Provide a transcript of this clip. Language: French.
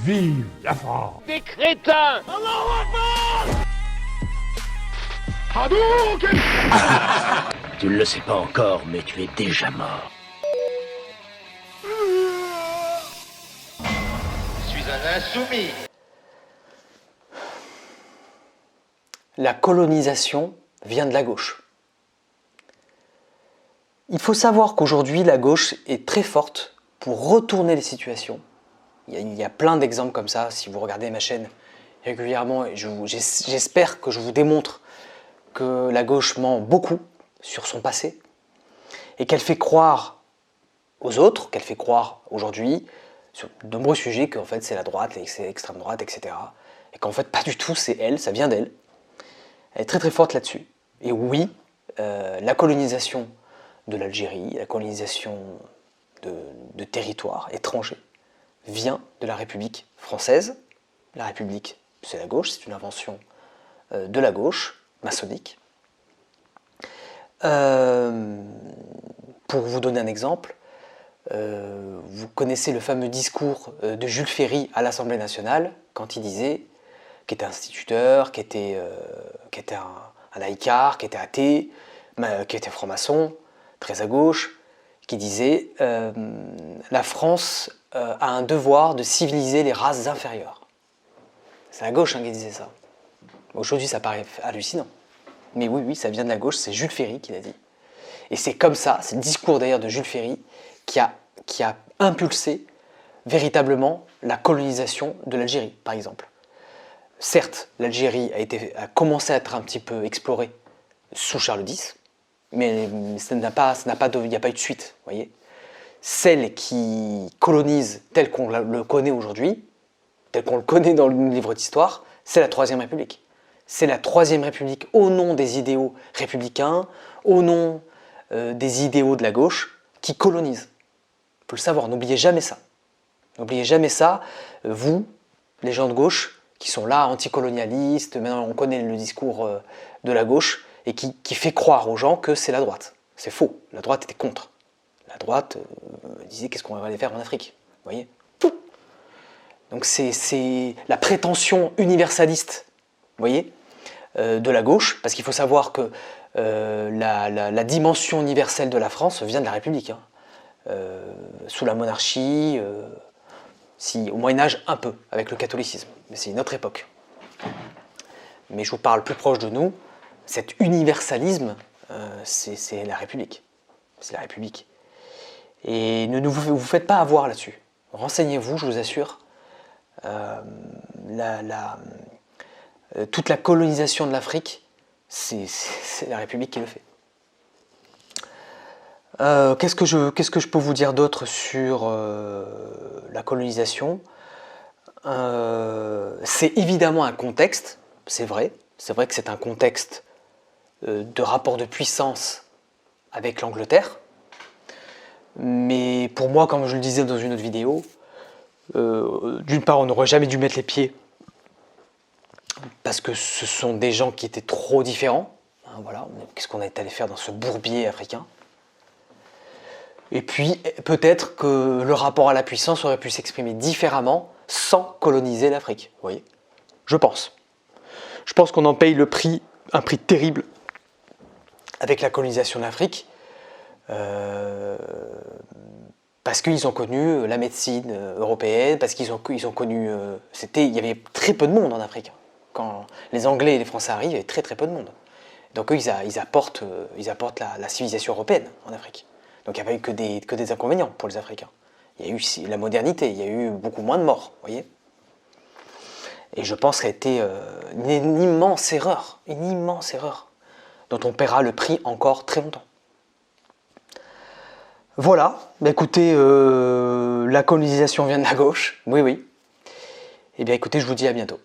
Vive la France! Des crétins! Hadouken! Tu ne le sais pas encore, mais tu es déjà mort. Je suis un insoumis. La colonisation vient de la gauche. Il faut savoir qu'aujourd'hui, la gauche est très forte pour retourner les situations. Il y a plein d'exemples comme ça, si vous regardez ma chaîne régulièrement, et j'espère que je vous démontre que la gauche ment beaucoup sur son passé, et qu'elle fait croire aux autres, qu'elle fait croire aujourd'hui, sur de nombreux sujets, qu'en fait c'est la droite, c'est l'extrême droite, etc. Et qu'en fait pas du tout, c'est elle, ça vient d'elle. Elle est très très forte là-dessus. Et oui, la colonisation de l'Algérie, la colonisation de territoires étrangers, vient de la République française. La République, c'est la gauche, c'est une invention de la gauche, maçonnique. Pour vous donner un exemple, vous connaissez le fameux discours de Jules Ferry à l'Assemblée nationale, quand il disait, qui était instituteur, qui était un laïcard, qui était athée, qui était franc-maçon, très à gauche, qui disait la France a un devoir de civiliser les races inférieures. C'est la gauche qui disait ça. Aujourd'hui, ça paraît hallucinant. Mais oui, oui, ça vient de la gauche, c'est Jules Ferry qui l'a dit. Et c'est comme ça, c'est le discours d'ailleurs de Jules Ferry qui a impulsé véritablement la colonisation de l'Algérie, par exemple. Certes, l'Algérie a commencé à être un petit peu explorée sous Charles X, mais il n'y a pas eu de suite, voyez. Celle qui colonise tel qu'on le connaît aujourd'hui, tel qu'on le connaît dans le livre d'histoire, c'est la Troisième République. C'est la Troisième République au nom des idéaux républicains, au nom des idéaux de la gauche, qui colonise. Il faut le savoir, n'oubliez jamais ça. N'oubliez jamais ça, vous, les gens de gauche, qui sont là, anticolonialistes, maintenant on connaît le discours de la gauche, et qui fait croire aux gens que c'est la droite. C'est faux, la droite était contre. La droite disait qu'est-ce qu'on va aller faire en Afrique, vous voyez. Donc c'est la prétention universaliste, vous voyez, de la gauche, parce qu'il faut savoir que la dimension universelle de la France vient de la République. Sous la monarchie, au Moyen-Âge un peu, avec le catholicisme, mais c'est une autre époque. Mais je vous parle plus proche de nous, cet universalisme, c'est la République. C'est la République. Et ne vous faites pas avoir là-dessus. Renseignez-vous, je vous assure. Toute la colonisation de l'Afrique, c'est la République qui le fait. Qu'est-ce que je peux vous dire d'autre sur la colonisation? C'est évidemment un contexte, c'est vrai que c'est un contexte de rapport de puissance avec l'Angleterre, mais pour moi, comme je le disais dans une autre vidéo, d'une part, on n'aurait jamais dû mettre les pieds parce que ce sont des gens qui étaient trop différents. Voilà, qu'est-ce qu'on est allé faire dans ce bourbier africain? Et puis, peut-être que le rapport à la puissance aurait pu s'exprimer différemment sans coloniser l'Afrique, vous voyez. Je pense. Je pense qu'on en paye le prix, un prix terrible avec la colonisation de l'Afrique, parce qu'ils ont connu la médecine européenne, parce qu'ils ont connu... il y avait très peu de monde en Afrique. Quand les Anglais et les Français arrivent, il y avait très très peu de monde. Donc eux, ils apportent la civilisation européenne en Afrique. Donc il n'y a pas eu que des inconvénients pour les Africains. Il y a eu la modernité, il y a eu beaucoup moins de morts, vous voyez. Et je pense que ça a été une immense erreur, dont on paiera le prix encore très longtemps. Voilà, bah écoutez, la colonisation vient de la gauche, oui. Eh bien écoutez, je vous dis à bientôt.